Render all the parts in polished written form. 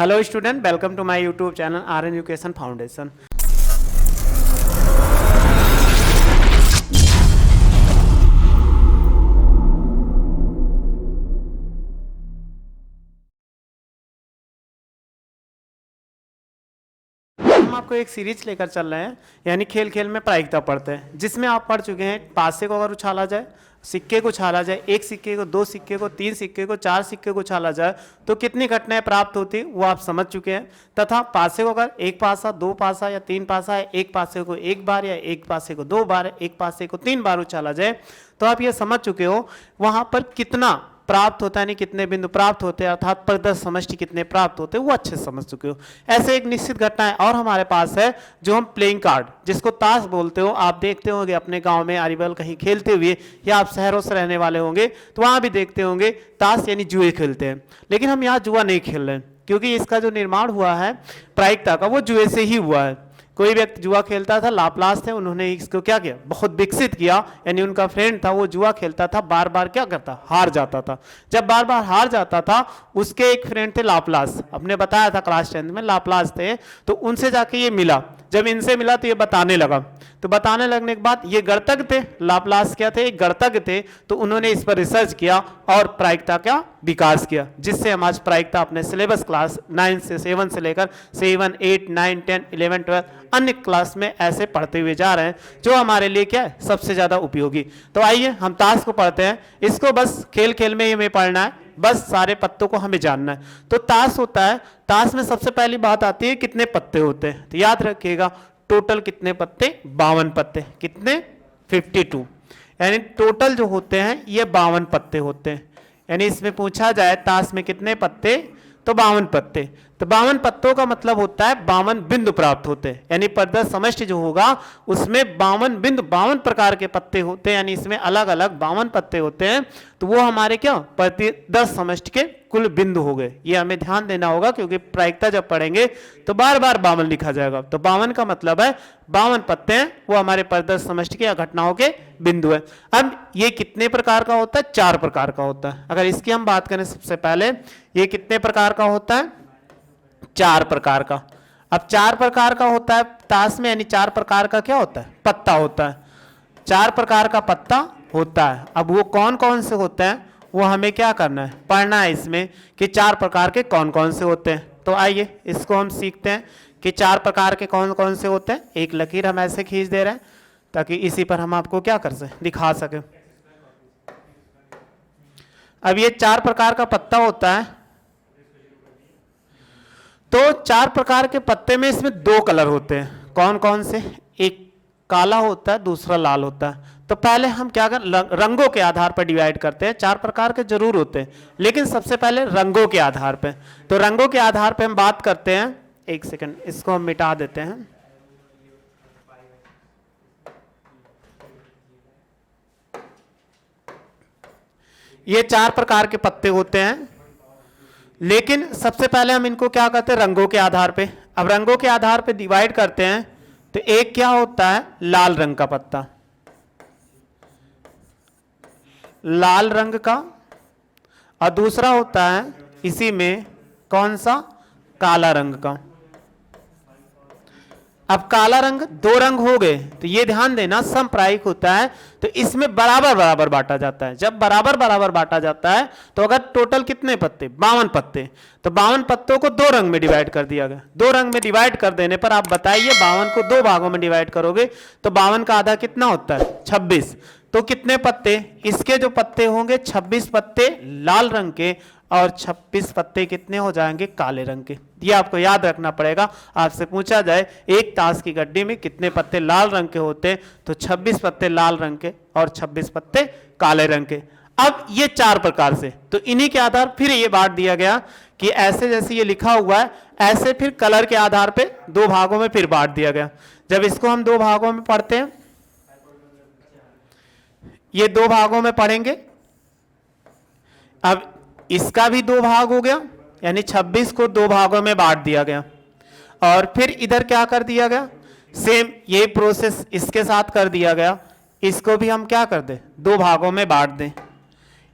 Hello student, welcome to my YouTube channel Aryan education foundation. हम आपको एक सीरीज लेकर चल रहे हैं, यानी खेल खेल में प्रायिकता पढ़ते हैं, जिसमें आप पढ़ चुके हैं पासे को अगर उछाला जाए, सिक्के को उछाला जाए, एक सिक्के को, दो सिक्के को, तीन सिक्के को, चार सिक्के को उछाला जाए तो कितनी घटनाएं प्राप्त होती वो आप समझ चुके हैं। तथा पासे को अगर एक पासा, दो पासा या तीन पासा है, एक पासे को एक बार या एक पासे को दो बार, एक पासे को तीन बार उछाला जाए तो आप ये समझ चुके हो वहां पर कितना प्राप्त होता है, नहीं कितने बिंदु प्राप्त होते हैं, अर्थात प्रदर्श समष्टि कितने प्राप्त होते हैं वो अच्छे समझ चुके हो। ऐसे एक निश्चित घटना है और हमारे पास है जो हम प्लेइंग कार्ड, जिसको ताश बोलते हो, आप देखते होंगे अपने गांव में आरिबल कहीं खेलते हुए, या आप शहरों से रहने वाले होंगे तो वहां भी देखते होंगे ताश यानी जुए खेलते हैं। लेकिन हम यहाँ जुआ नहीं खेल रहे हैं, क्योंकि इसका जो निर्माण हुआ है प्रायिकता का वो जुए से ही हुआ है। कोई व्यक्ति जुआ खेलता था, लाप्लास थे, उन्होंने इसको क्या किया, बहुत विकसित किया। यानी उनका फ्रेंड था, वो जुआ खेलता था, बार बार क्या करता, हार जाता था। जब बार बार हार जाता था, उसके एक फ्रेंड थे लाप्लास, आपने बताया था क्लास 10 में लाप्लास थे, तो उनसे जाके ये मिला। जब इनसे मिला तो ये बताने लगा, तो बताने लगने के बाद ये गणितज्ञ थे, लाप्लास क्या थे, एक गणितज्ञ थे, तो उन्होंने इस पर रिसर्च किया और प्रायिकता का विकास किया, जिससे हम आज प्रायिकता अपने सिलेबस क्लास 9 से 7 से लेकर 7, 8, 9, 10, 11, 12 अन्य क्लास में ऐसे पढ़ते हुए जा रहे हैं, जो हमारे लिए क्या है सबसे ज्यादा उपयोगी। तो आइए हम ताश को पढ़ते हैं। इसको बस खेल खेल में ही हमें पढ़ना है, बस सारे पत्तों को हमें जानना है। तो ताश होता है, ताश में सबसे पहली बात आती है कितने पत्ते होते हैं, तो याद रखिएगा टोटल कितने पत्ते, 52 पत्ते। कितने, 52। यानी टोटल जो होते हैं ये 52 पत्ते होते हैं। यानी इसमें पूछा जाए ताश में कितने पत्ते, तो 52 पत्ते। तो 52 पत्तों का मतलब होता है 52 बिंदु प्राप्त होते हैं। यानी प्रदर्श समष्टि जो होगा उसमें 52 बिंदु, 52 प्रकार के पत्ते होते हैं, यानी इसमें अलग अलग 52 पत्ते होते हैं। तो वो हमारे क्या प्रदर्श समष्टि के कुल बिंदु हो गए। ये हमें ध्यान देना होगा, क्योंकि प्रायिकता जब पढ़ेंगे तो बार बार 52 लिखा जाएगा। तो 52 का मतलब है 52 पत्ते हैं, वो हमारे प्रदर्श समष्टि के या घटनाओं के बिंदु है। अब ये कितने प्रकार का होता है, 4 प्रकार का होता है। अगर इसकी हम बात करें सबसे पहले, ये कितने प्रकार का होता है, 4 प्रकार का। अब 4 प्रकार का होता है ताश में, यानी 4 प्रकार का क्या होता है, पत्ता होता है। 4 प्रकार का पत्ता होता है। अब वो कौन कौन से होते हैं वो हमें क्या करना है, पढ़ना है इसमें कि 4 प्रकार के कौन कौन से होते हैं। तो आइए इसको हम सीखते हैं कि 4 प्रकार के कौन कौन से होते हैं। एक लकीर हम ऐसे खींच दे रहे हैं ताकि इसी पर हम आपको क्या कर सके, दिखा सके। अब ये 4 प्रकार का पत्ता होता है। तो 4 प्रकार के पत्ते में इसमें 2 कलर होते हैं। कौन कौन से, एक काला होता है, दूसरा लाल होता है। तो पहले हम क्या कर, रंगों के आधार पर डिवाइड करते हैं। 4 प्रकार के जरूर होते हैं, लेकिन सबसे पहले रंगों के आधार पे। तो रंगों के आधार पे हम बात करते हैं। एक सेकंड, इसको हम मिटा देते हैं। ये 4 प्रकार के पत्ते होते हैं, लेकिन सबसे पहले हम इनको क्या करते हैं, रंगों के आधार पे। अब रंगों के आधार पे डिवाइड करते हैं। तो एक क्या होता है, लाल रंग का पत्ता, लाल रंग का, और दूसरा होता है इसी में कौन सा, काला रंग का। अब काला रंग, 2 रंग हो गए, तो ये ध्यान देना समप्रायिक होता है, तो इसमें बराबर बराबर बांटा जाता है। जब बराबर बराबर बांटा जाता है तो अगर टोटल कितने पत्ते, 52 पत्ते, तो 52 पत्तों को 2 रंग में डिवाइड कर दिया गया। 2 रंग में डिवाइड कर देने पर आप बताइए 52 को 2 भागों में डिवाइड करोगे तो 52 का आधा कितना होता है, 26। तो कितने पत्ते, इसके जो पत्ते होंगे 26 पत्ते लाल रंग के, और 26 पत्ते कितने हो जाएंगे, काले रंग के। ये आपको याद रखना पड़ेगा। आपसे पूछा जाए एक ताश की गड्डी में कितने पत्ते लाल रंग के होते हैं, तो 26 पत्ते लाल रंग के और 26 पत्ते काले रंग के। अब ये 4 प्रकार से, तो इन्हीं के आधार फिर ये बांट दिया गया कि ऐसे जैसे ये लिखा हुआ है, ऐसे फिर कलर के आधार पे 2 भागों में फिर बांट दिया गया। जब इसको हम 2 भागों में पढ़ते हैं, ये 2 भागों में पढ़ेंगे। अब इसका भी 2 भाग हो गया, यानी 26 को 2 भागों में बांट दिया गया। और फिर इधर क्या कर दिया गया, सेम ये प्रोसेस इसके साथ कर दिया गया। इसको भी हम क्या कर दें, 2 भागों में बांट दें,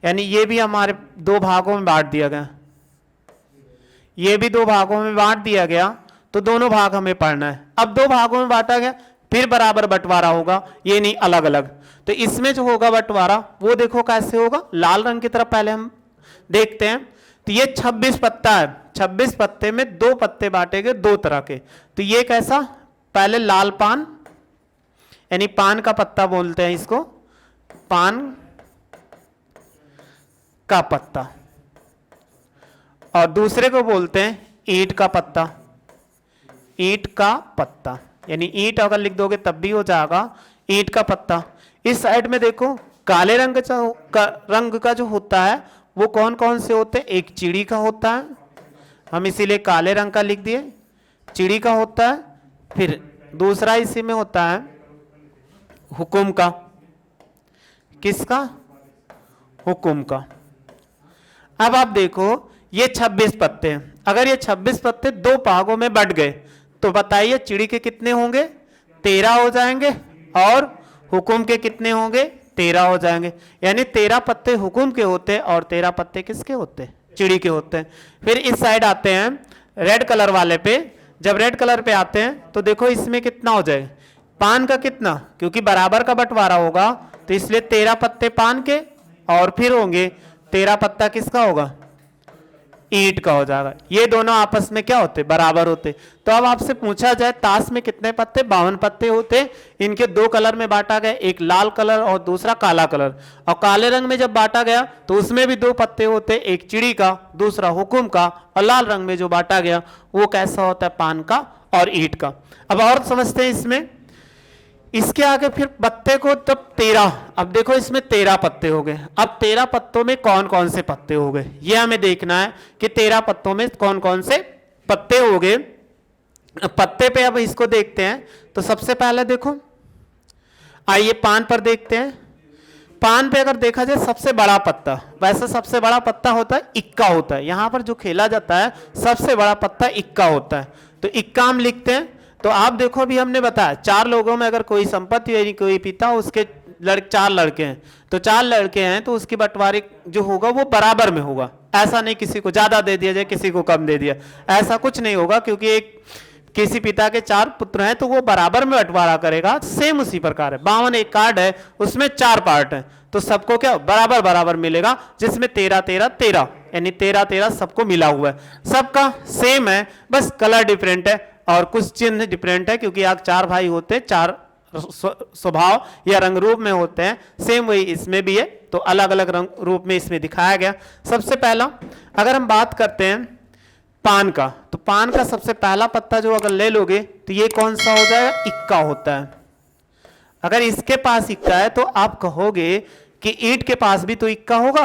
यानी ये भी हमारे 2 भागों में बांट दिया गया। ये भी दो भागों में बांट दिया गया, तो दोनों भाग हमें पढ़ना है। अब दो भागों में बांटा गया, फिर बराबर बंटवारा होगा, ये नहीं अलग अलग। तो इसमें जो होगा बंटवारा वो देखो कैसे होगा, लाल रंग की तरफ पहले हम देखते हैं। तो ये 26 पत्ता है, 26 पत्ते में दो पत्ते बांटे गए दो तरह के। तो ये कैसा, पहले लाल पान यानी पान का पत्ता बोलते हैं इसको, पान का पत्ता, और दूसरे को बोलते हैं ईंट का पत्ता, ईंट का पत्ता, यानी ईंट अगर लिख दोगे तब भी हो जाएगा ईंट का पत्ता। इस साइड में देखो काले रंग का जो होता है वो कौन कौन से होते हैं, एक चिड़ी का होता है, हम इसीलिए काले रंग का लिख दिए, चिड़ी का होता है। फिर दूसरा इसी में होता है हुकुम का, किसका, हुकुम का। अब आप देखो ये 26 पत्ते हैं, अगर ये 26 पत्ते दो भागों में बट गए तो बताइए चिड़ी के कितने होंगे, 13 हो जाएंगे, और हुकुम के कितने होंगे, 13 हो जाएंगे। यानी 13 पत्ते हुकुम के होते हैं और 13 पत्ते किसके होते हैं, चिड़ी के होते हैं। फिर इस साइड आते हैं रेड कलर वाले पे, जब रेड कलर पे आते हैं तो देखो इसमें कितना हो जाएगा, पान का कितना, क्योंकि बराबर का बंटवारा होगा तो इसलिए 13 पत्ते पान के, और फिर होंगे 13 पत्ता किसका होगा, ईंट का हो जाएगा। ये दोनों आपस में क्या होते, बराबर होते। तो अब आपसे पूछा जाए ताश में कितने पत्ते, 52 पत्ते होते। इनके दो कलर में बांटा गया, एक लाल कलर और दूसरा काला कलर। और काले रंग में जब बांटा गया तो उसमें भी दो पत्ते होते, एक चिड़ी का दूसरा हुकुम का, और लाल रंग में जो बांटा गया वो कैसा होता है, पान का और ईंट का। अब और समझते हैं इसमें, इसके आगे फिर पत्ते को तब 13, अब देखो इसमें 13 पत्ते हो गए। अब 13 पत्तों में कौन कौन से पत्ते हो गए ये हमें देखना है कि 13 पत्तों में कौन कौन से पत्ते हो गए। पत्ते पे अब इसको देखते हैं। तो सबसे पहले देखो, आइए पान पर देखते हैं। पान पे अगर देखा जाए सबसे बड़ा पत्ता, वैसे सबसे बड़ा पत्ता होता है इक्का होता है, यहां पर जो खेला जाता है सबसे बड़ा पत्ता इक्का होता है। तो इक्का हम लिखते हैं। तो आप देखो अभी हमने बताया 4 लोगों में अगर कोई संपत्ति यानी कोई पिता, उसके 4 लड़के हैं, तो 4 लड़के हैं तो उसकी बंटवारे जो होगा वो बराबर में होगा। ऐसा नहीं किसी को ज्यादा दे दिया जाए किसी को कम दे दिया, ऐसा कुछ नहीं होगा, क्योंकि एक किसी पिता के 4 पुत्र हैं तो वो बराबर में बंटवारा करेगा। सेम उसी प्रकार है, 52 एक कार्ड है उसमें 4 पार्ट हैं तो सबको क्या बराबर बराबर मिलेगा, जिसमें 13 13 13 यानी 13 13 सबको मिला हुआ है। सबका सेम है, बस कलर डिफरेंट है और कुछ चिन्ह डिफरेंट है, क्योंकि आप 4 भाई होते हैं, 4 स्वभाव या रंग रूप में होते हैं। सेम वही इसमें भी है, तो अलग अलग रंग रूप में इसमें दिखाया गया। सबसे पहला अगर हम बात करते हैं पान का, तो पान का सबसे पहला पत्ता जो अगर ले लोगे तो ये कौन सा हो जाएगा, इक्का होता है। अगर इसके पास इक्का है तो आप कहोगे कि ईंट के पास भी तो इक्का होगा,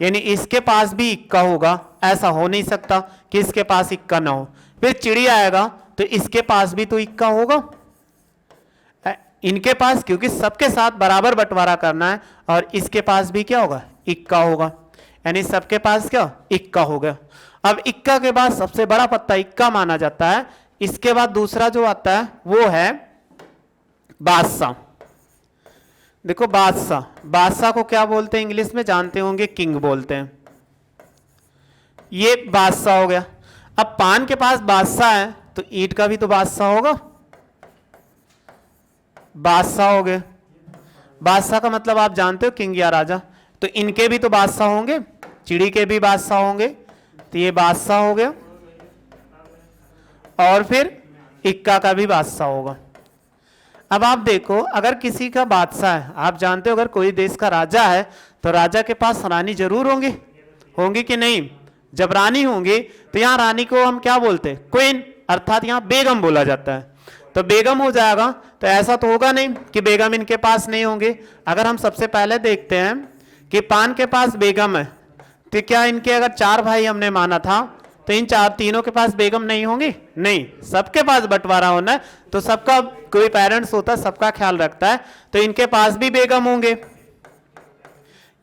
यानी इसके पास भी इक्का होगा। ऐसा हो नहीं सकता कि इसके पास इक्का ना हो। फिर चिड़ी आएगा तो इसके पास भी तो इक्का होगा, इनके पास, क्योंकि सबके साथ बराबर बंटवारा करना है, और इसके पास भी क्या होगा, इक्का होगा, यानी सबके पास क्या इक्का हो गया। अब इक्का के बाद सबसे बड़ा पत्ता इक्का माना जाता है। इसके बाद दूसरा जो आता है वो है बादशाह। देखो बादशाह, बादशाह को क्या बोलते हैं इंग्लिश में जानते होंगे, किंग बोलते हैं। ये बादशाह हो गया। अब पान के पास बादशाह है तो ईंट का भी तो बादशाह होगा, बादशाह हो गए। बादशाह का मतलब आप जानते हो किंग या राजा, तो इनके भी तो बादशाह होंगे, चिड़ी के भी बादशाह होंगे, तो ये बादशाह हो गया। और फिर इक्का का भी बादशाह होगा। अब आप देखो अगर किसी का बादशाह है, आप जानते हो अगर कोई देश का राजा है तो राजा के पास रानी जरूर होंगी कि नहीं। जब रानी होंगी तो यहाँ रानी को हम क्या बोलते हैं, क्वीन, अर्थात यहाँ बेगम बोला जाता है। तो बेगम हो जाएगा, तो ऐसा तो होगा नहीं कि बेगम इनके पास नहीं होंगे। अगर हम सबसे पहले देखते हैं कि पान के पास बेगम है, तो क्या इनके अगर 4 भाई हमने माना था तो इन तीनों के पास बेगम नहीं होंगी, नहीं, सबके पास बंटवारा होना है। तो सबका कोई पेरेंट्स होता है, सबका ख्याल रखता है, तो इनके पास भी बेगम होंगे,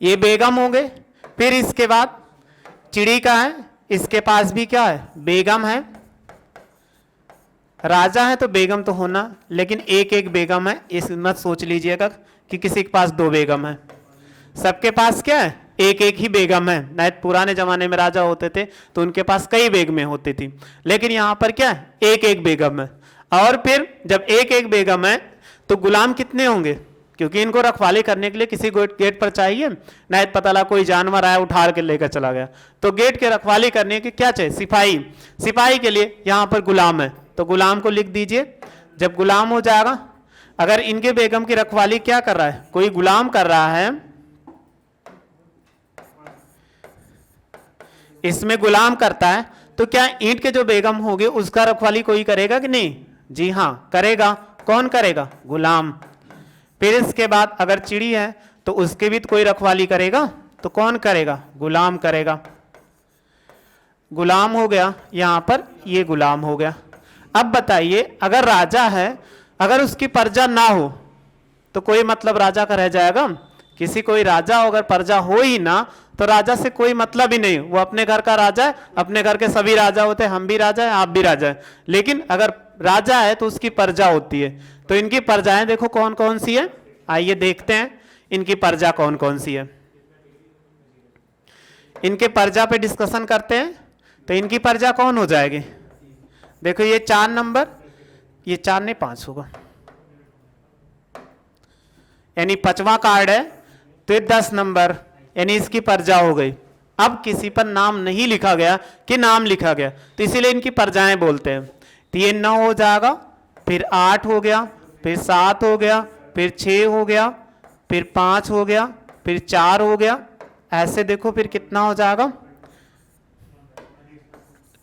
ये बेगम होंगे। फिर इसके बाद चिड़ी का है, इसके पास भी क्या है, बेगम है। राजा है तो बेगम तो होना, लेकिन एक एक बेगम है, इस मत सोच लीजिएगा कि किसी के पास 2 बेगम है। सबके पास क्या है, एक एक ही बेगम है। नहीं तो पुराने जमाने में राजा होते थे तो उनके पास कई बेगमें होती थी, लेकिन यहाँ पर क्या है, एक एक बेगम है। और फिर जब एक एक बेगम है तो गुलाम कितने होंगे, क्योंकि इनको रखवाली करने के लिए किसी गेट पर चाहिए। नहीं तो पता लगा कोई जानवर आया उठा के लेकर चला गया, तो गेट के रखवाली करने के क्या चाहिए, सिपाही। सिपाही के लिए यहाँ पर गुलाम है, तो गुलाम को लिख दीजिए। जब गुलाम हो जाएगा, अगर इनके बेगम की रखवाली क्या कर रहा है, कोई गुलाम कर रहा है, इसमें गुलाम करता है, तो क्या ईंट के जो बेगम होगी उसका रखवाली कोई करेगा कि नहीं? जी हाँ करेगा। कौन करेगा? गुलाम। फिर इसके बाद अगर चिड़ी है तो उसके भी तो कोई रखवाली करेगा, तो कौन करेगा? गुलाम करेगा। गुलाम हो गया, यहां पर ये गुलाम हो गया। अब बताइए, अगर राजा है, अगर उसकी प्रजा ना हो तो कोई मतलब राजा का रह जाएगा? किसी कोई राजा हो, अगर प्रजा हो ही ना तो राजा से कोई मतलब ही नहीं, वो अपने घर का राजा है, अपने घर के सभी राजा होते हैं, हम भी राजा है, आप भी राजा है। लेकिन अगर राजा है तो उसकी प्रजा होती है, तो इनकी प्रजाएं देखो कौन कौन सी है, आइए देखते हैं इनकी प्रजा कौन कौन सी है। इनके प्रजा पे डिस्कशन करते हैं। तो इनकी प्रजा कौन हो जाएगी, देखो ये 4 नंबर, ये 4 नहीं 5 होगा, यानी 5वां कार्ड है, तो ये 10 नंबर, यानी इसकी प्रजा हो गई। अब किसी पर नाम नहीं लिखा गया कि नाम लिखा गया, तो इसीलिए इनकी प्रजाएं बोलते हैं। तो ये 9 हो जाएगा, फिर 8 हो गया, फिर 7 हो गया, फिर 6 हो गया, फिर 5 हो गया, फिर 4 हो गया। ऐसे देखो फिर कितना हो जाएगा,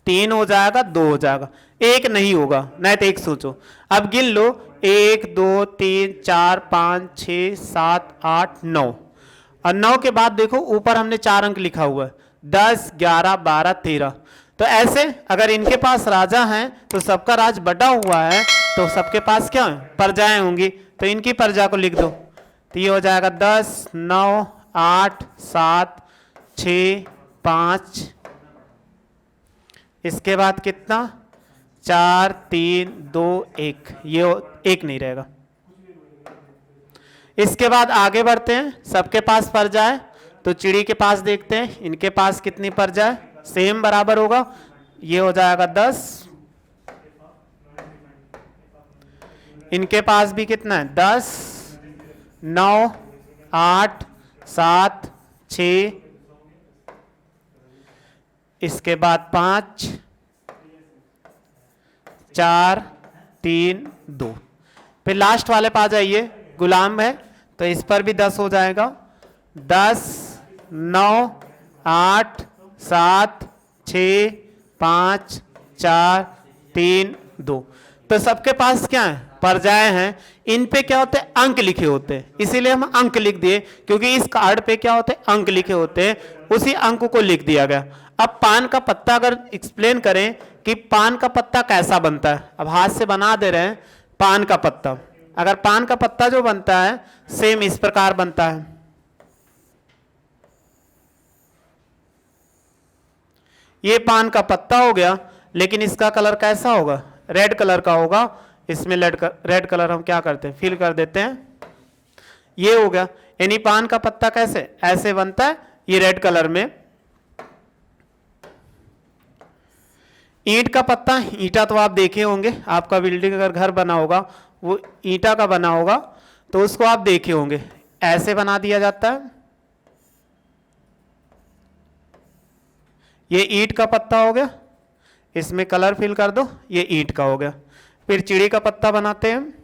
3 हो जाएगा, 2 हो जाएगा, 1 नहीं होगा। नहीं तो 1 सोचो, अब गिन लो, 1 2 3 4 5 6 7 8 9, और 9 के बाद देखो ऊपर हमने 4 अंक लिखा हुआ है, 10 11 12 13। तो ऐसे अगर इनके पास राजा हैं तो सबका राज बटा हुआ है, तो सबके पास क्या है, प्रजाएं होंगी। तो इनकी प्रजा को लिख दो, तो ये हो जाएगा 10 9 8 7 6 5, इसके बाद कितना, 4 3 2 1, ये 1 नहीं रहेगा। इसके बाद आगे बढ़ते हैं, सबके पास प्रजा है, तो चिड़ी के पास देखते हैं इनके पास कितनी प्रजा है, सेम बराबर होगा, ये हो जाएगा 10। इनके पास भी कितना है, 10 9 8 7 6, इसके बाद 5 4 3 2, फिर लास्ट वाले पे आ जाइए, गुलाम है, तो इस पर भी 10 हो जाएगा, 10 9 8 7 6 5 4 3 2। तो सबके पास क्या है, प्रजाएं हैं। इन पे क्या होते हैं, अंक लिखे होते हैं, इसीलिए हम अंक लिख दिए, क्योंकि इस कार्ड पे क्या होते हैं, अंक लिखे होते हैं, उसी अंक को लिख दिया गया। अब पान का पत्ता अगर एक्सप्लेन करें कि पान का पत्ता कैसा बनता है, अब हाथ से बना दे रहे हैं पान का पत्ता। अगर पान का पत्ता जो बनता है सेम इस प्रकार बनता है, ये पान का पत्ता हो गया, लेकिन इसका कलर कैसा होगा, रेड कलर का होगा। इसमें रेड कलर हम क्या करते हैं, फिल कर देते हैं, ये हो गया। यानी पान का पत्ता कैसे, ऐसे बनता है, ये रेड कलर में। ईंट का पत्ता, ईंटा तो आप देखे होंगे, आपका बिल्डिंग अगर घर बना होगा वो ईंटा का बना होगा, तो उसको आप देखे होंगे, ऐसे बना दिया जाता है। ये ईंट का पत्ता हो गया, इसमें कलर फिल कर दो, ये ईंट का हो गया। फिर चिड़ी का पत्ता बनाते हैं,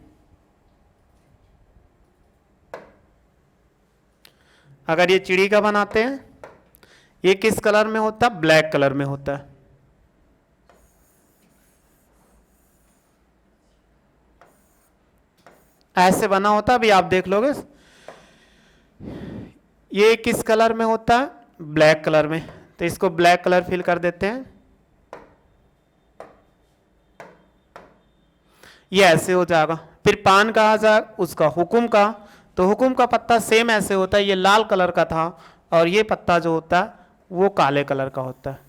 अगर ये चिड़ी का बनाते हैं, ये किस कलर में होता है, ब्लैक कलर में होता है। ऐसे बना होता है, अभी आप देख लोगे। ये किस कलर में होता है, ब्लैक कलर में, तो इसको ब्लैक कलर फिल कर देते हैं, ये ऐसे हो जाएगा। फिर पान का आ जाए उसका हुकुम का, तो हुकुम का पत्ता सेम ऐसे होता है, ये लाल कलर का था, और ये पत्ता जो होता है वो काले कलर का होता है,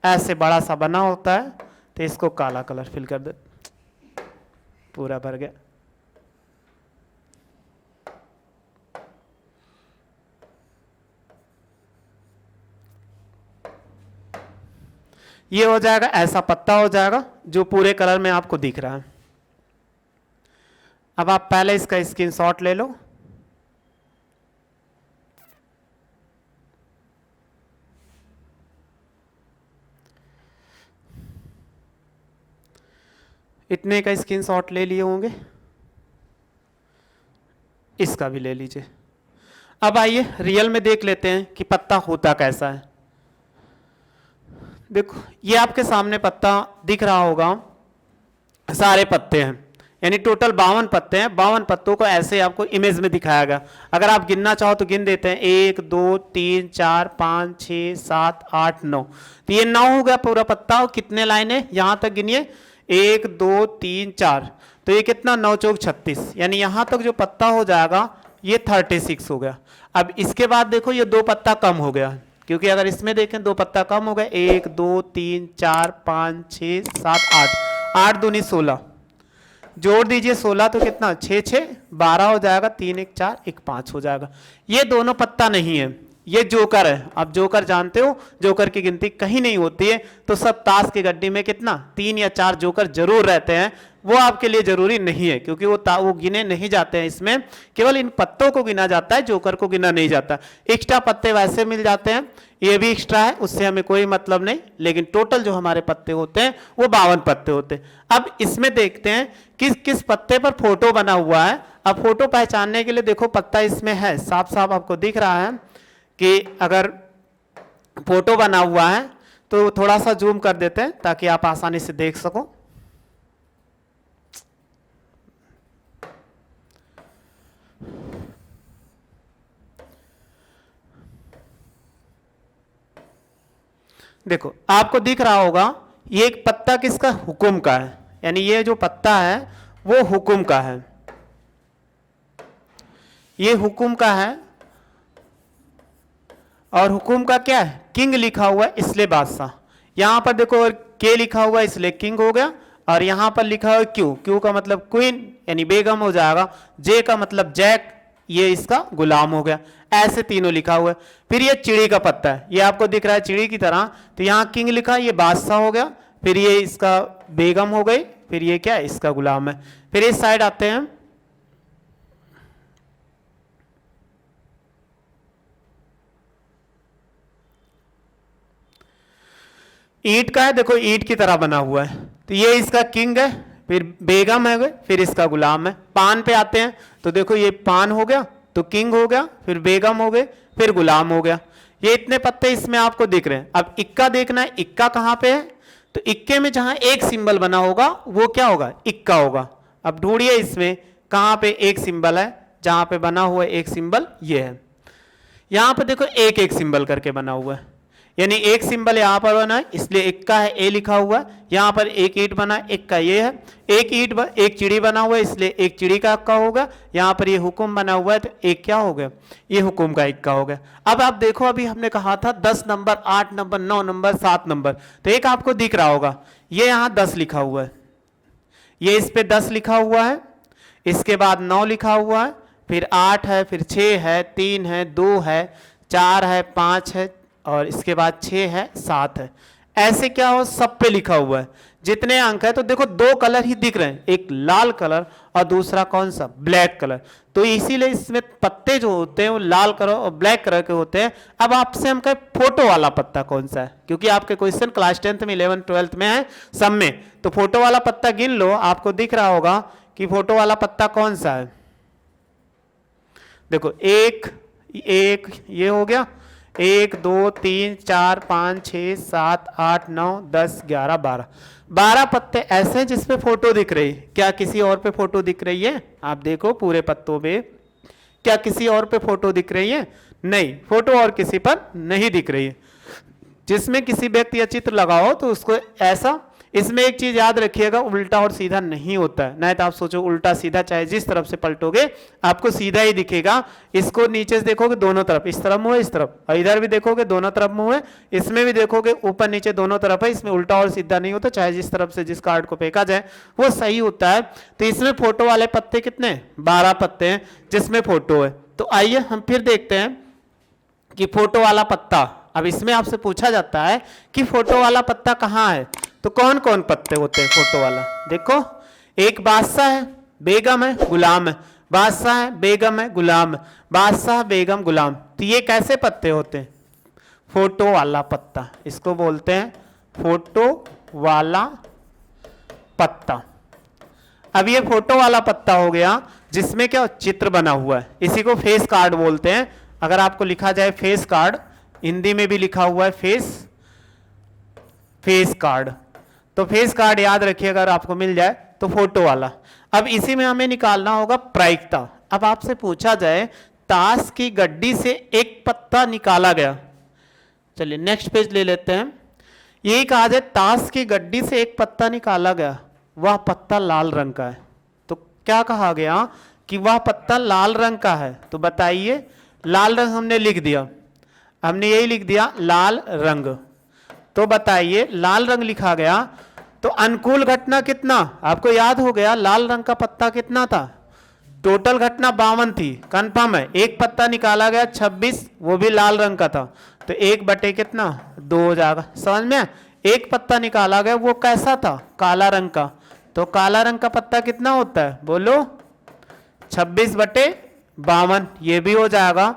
ऐसे बड़ा सा बना होता है, तो इसको काला कलर फिल कर दे, पूरा भर गया। ये हो जाएगा, ऐसा पत्ता हो जाएगा जो पूरे कलर में आपको दिख रहा है। अब आप पहले इसका स्क्रीनशॉट ले लो। इतने का स्क्रीनशॉट ले लिए होंगे, इसका भी ले लीजिए। अब आइए रियल में देख लेते हैं कि पत्ता होता कैसा है। देखो ये आपके सामने पत्ता दिख रहा होगा, सारे पत्ते हैं, यानी टोटल 52 पत्ते हैं। 52 पत्तों को ऐसे आपको इमेज में दिखाया गया। अगर आप गिनना चाहो तो गिन देते हैं, 1 2 3 4 5 6 7 8 9। तो ये 9 हो गया पूरा पत्ता। और कितने लाइनें यहां तक गिनिए, 1 2 3 4, तो ये कितना, 9 चौक 36, यानी यहां तक जो पत्ता हो जाएगा ये 36 हो गया। अब इसके बाद देखो ये 2 पत्ता कम हो गया, क्योंकि अगर इसमें देखें 2 पत्ता कम हो गए, 1 2 3 4 5 6 7 8, 8 दूनी 16, जोड़ दीजिए 16 तो कितना, 6 6 12 हो जाएगा, 3 1 4 1 5 हो जाएगा। ये दोनों पत्ता नहीं है, ये जोकर है। अब जोकर जानते हो, जोकर की गिनती कहीं नहीं होती है। तो सब ताश की गड्डी में कितना, 3 या 4 जोकर जरूर रहते हैं। वो आपके लिए जरूरी नहीं है, क्योंकि वो गिने नहीं जाते हैं। इसमें केवल इन पत्तों को गिना जाता है, जोकर को गिना नहीं जाता। एक्स्ट्रा पत्ते वैसे मिल जाते हैं, ये भी एक्स्ट्रा है, उससे हमें कोई मतलब नहीं। लेकिन टोटल जो हमारे पत्ते होते हैं वो 52 पत्ते होते हैं। अब इसमें देखते हैं किस किस पत्ते पर फोटो बना हुआ है। अब फोटो पहचानने के लिए देखो पत्ता इसमें है, साफ साफ आपको दिख रहा है कि अगर फोटो बना हुआ है तो थोड़ा सा जूम कर देते हैं ताकि आप आसानी से देख सको। देखो आपको दिख रहा होगा ये एक पत्ता किसका, हुकुम का है, यानी ये जो पत्ता है वो हुकुम का है, ये हुकुम का है। और हुकुम का क्या है, किंग लिखा हुआ है इसलिए बादशाह। यहां पर देखो के लिखा हुआ है इसलिए किंग हो गया, और यहां पर लिखा हुआ क्यू, क्यू का मतलब क्वीन यानी बेगम हो जाएगा, जे का मतलब जैक, ये इसका गुलाम हो गया। ऐसे तीनों लिखा हुआ है। फिर ये चिड़ी का पत्ता है, ये आपको दिख रहा है चिड़ी की तरह, तो यहां किंग लिखा, ये बादशाह हो गया, फिर ये इसका बेगम हो गई, फिर ये क्या है, इसका गुलाम है। फिर इस साइड आते हैं, ईंट का है, देखो ईंट की तरह बना हुआ है, तो ये इसका किंग है, फिर बेगम है, फिर इसका गुलाम है। पान पे आते हैं तो देखो ये पान हो गया तो किंग हो गया, फिर बेगम हो गए, फिर गुलाम हो गया। ये इतने पत्ते इसमें आपको दिख रहे हैं। अब इक्का देखना है, इक्का कहां पे है, तो इक्के में जहां एक सिंबल बना होगा वो क्या होगा, इक्का होगा। अब ढूंढिए इसमें कहां पे एक सिंबल है, जहां पे बना हुआ एक सिंबल ये है। यहां पर देखो एक एक सिंबल करके बना हुआ है, यानी एक सिंबल यहां पर बना है इसलिए इक्का है, ए लिखा हुआ है। यहां पर एक ईंट बना है, इक्का ये है। एक ईंट एक चिड़ी बना हुआ है इसलिए एक चिड़ी का इक्का होगा। यहां पर ये हुकुम बना हुआ है तो एक क्या हो गया, ये हुकुम का इक्का हो गया। अब आप देखो अभी हमने कहा था 10 नंबर, 8 नंबर, 9 नंबर, 7 नंबर, तो एक आपको दिख रहा होगा ये यहां 10 लिखा हुआ है, ये इस पे 10 लिखा हुआ है, इसके बाद 9 लिखा हुआ है, फिर 8 है, फिर 6 है, 3 है, 2 है, 4 है, 5 है, और इसके बाद 6 है, 7 है। ऐसे क्या हो, सब पे लिखा हुआ है जितने अंक है। तो देखो 2 कलर ही दिख रहे हैं, एक लाल कलर और दूसरा कौन सा, ब्लैक कलर। तो इसीलिए इसमें पत्ते जो होते हैं वो लाल कलर और ब्लैक कलर के होते हैं। अब आपसे हम कहें फोटो वाला पत्ता कौन सा है, क्योंकि आपके क्वेश्चन क्लास 10th में, 11th 12th में है सब में, तो फोटो वाला पत्ता गिन लो, आपको दिख रहा होगा कि फोटो वाला पत्ता कौन सा है। देखो एक ये हो गया, 1 2 3 4 5 6 7 8 9 10 11 12 पत्ते ऐसे हैं जिसपे फोटो दिख रही है। क्या किसी और पे फोटो दिख रही है, आप देखो पूरे पत्तों पे क्या किसी और पे फोटो दिख रही है, नहीं, फोटो और किसी पर नहीं दिख रही है। जिसमें किसी व्यक्ति या चित्र लगाओ तो उसको ऐसा, इसमें एक चीज याद रखिएगा, उल्टा और सीधा नहीं होता है। नहीं तो आप सोचो उल्टा सीधा, चाहे जिस तरफ से पलटोगे आपको सीधा ही दिखेगा। इसको नीचे से देखोगे दोनों तरफ, इस तरफ मुंह है, इस तरफ, और इधर भी देखोगे दोनों तरफ मुंह है, इसमें भी देखोगे ऊपर नीचे दोनों तरफ है। इसमें उल्टा और सीधा नहीं होता, चाहे जिस तरफ से जिस कार्ड को फेंका जाए वो सही होता है। तो इसमें फोटो वाले पत्ते कितने, 12 पत्ते हैं जिसमें फोटो है। तो आइए हम फिर देखते हैं कि फोटो वाला पत्ता अब इसमें आपसे पूछा जाता है कि फोटो वाला पत्ता कहाँ है, तो कौन कौन पत्ते होते हैं फोटो वाला। देखो, एक बादशाह है, बेगम है, गुलाम है, बादशाह है, बेगम है, गुलाम है, बादशाह, बेगम, गुलाम। तो ये कैसे पत्ते होते हैं? फोटो वाला पत्ता, इसको बोलते हैं फोटो वाला पत्ता। अब ये फोटो वाला पत्ता हो गया जिसमें क्या चित्र बना हुआ है, इसी को फेस कार्ड बोलते हैं। अगर आपको लिखा जाए फेस कार्ड, हिंदी में भी लिखा हुआ है फेस कार्ड, तो फेस कार्ड याद रखिए अगर आपको मिल जाए तो फोटो वाला। अब इसी में हमें निकालना होगा प्रायिकता। अब आपसे पूछा जाए ताश की गड्डी से एक पत्ता निकाला गया, चलिए नेक्स्ट पेज ले लेते हैं। यही कहा जाए ताश की गड्डी से एक पत्ता निकाला गया, वह पत्ता लाल रंग का है। तो क्या कहा गया कि वह पत्ता लाल रंग का है, तो बताइए लाल रंग हमने लिख दिया, हमने यही लिख दिया लाल रंग। तो बताइए लाल रंग लिखा गया तो अनुकूल घटना कितना, आपको याद हो गया लाल रंग का पत्ता कितना था, टोटल घटना 52 थी, कंफर्म है। एक पत्ता निकाला गया 26, वो भी लाल रंग का था, तो 1 बटे 2 हो जाएगा। समझ में? एक पत्ता निकाला गया वो कैसा था, काला रंग का, तो काला रंग का पत्ता कितना होता है बोलो, 26 बटे 52, ये भी हो जाएगा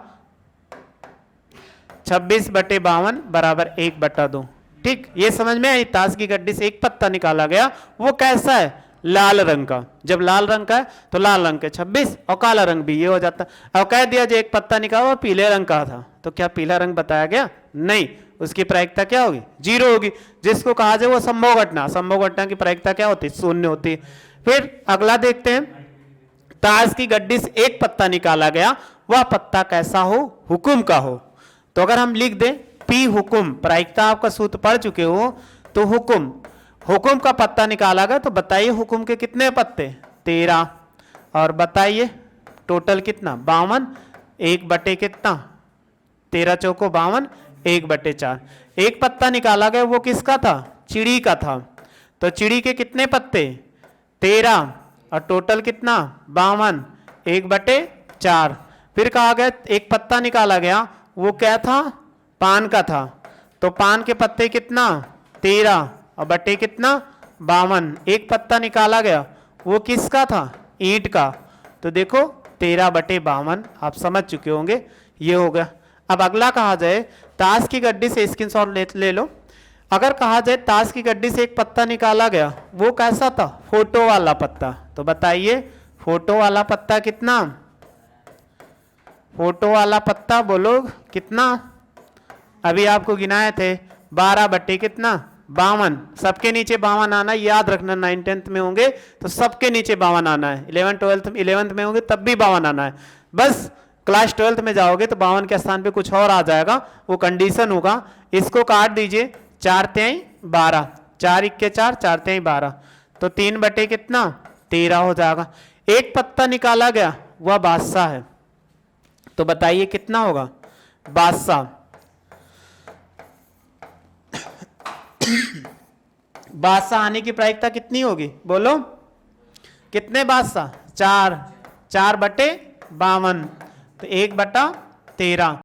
26 बटे 52 बराबर 1/2। ठीक, ये समझ में आई। ताश की गड्डी से एक पत्ता निकाला गया, वो कैसा है, लाल रंग का। जब लाल रंग का है तो लाल रंग के 26 और काला रंग भी, ये हो जाता। अब कह दिया जो एक पत्ता निकाला वो पीले रंग का था, तो क्या पीला रंग बताया गया? नहीं, उसकी प्रायिकता क्या होगी, 0 होगी। जिसको कहा जाए वो संभव घटना, संभव घटना की प्रायिकता क्या होती है, 0 होती है। फिर अगला देखते हैं, ताश की गड्डी से एक पत्ता निकाला गया, वह पत्ता कैसा हो, हुकुम का हो। तो अगर हम लिख दें पी हुकुम, प्रायिकता आपका सूत्र पढ़ चुके हो, तो हुकुम, हुकुम का पत्ता निकाला गया, तो बताइए हुकुम के कितने पत्ते, 13, और बताइए टोटल कितना, 52, 1 बटे 13 चौको 52, 1/4। एक पत्ता निकाला गया वो किसका था, चिड़ी का था, तो चिड़ी के कितने पत्ते, 13, और टोटल कितना 52, 1/4। फिर कहा गया एक पत्ता निकाला गया, वो क्या था, पान का था, तो पान के पत्ते कितना 13 और बटे 52। एक पत्ता निकाला गया वो किसका था, ईंट का, तो देखो 13/52, आप समझ चुके होंगे, ये हो गया। अब अगला कहा जाए ताश की गड्डी से, स्क्रीनशॉट ले लो। अगर कहा जाए ताश की गड्डी से एक पत्ता निकाला गया, वो कैसा था, फोटो वाला पत्ता, तो बताइए फोटो वाला पत्ता कितना, फोटो वाला पत्ता बोलो कितना, अभी आपको गिनाए थे 12/52। सबके नीचे 52 आना, याद रखना, 9th 10th में होंगे तो सबके नीचे 52 आना है, 11th में होंगे तब भी 52 आना है। बस क्लास 12th में जाओगे तो 52 के स्थान पे कुछ और आ जाएगा, वो कंडीशन होगा। इसको काट दीजिए, 4×3 12, 4 × 4, 4×3 12, तो 3/13 हो जाएगा। एक पत्ता निकाला गया वह बादशाह है, तो बताइए कितना होगा, बादशाह, बादशाह आने की प्रायिकता कितनी होगी बोलो, कितने बादशाह, 4, 4/52, तो 1/13।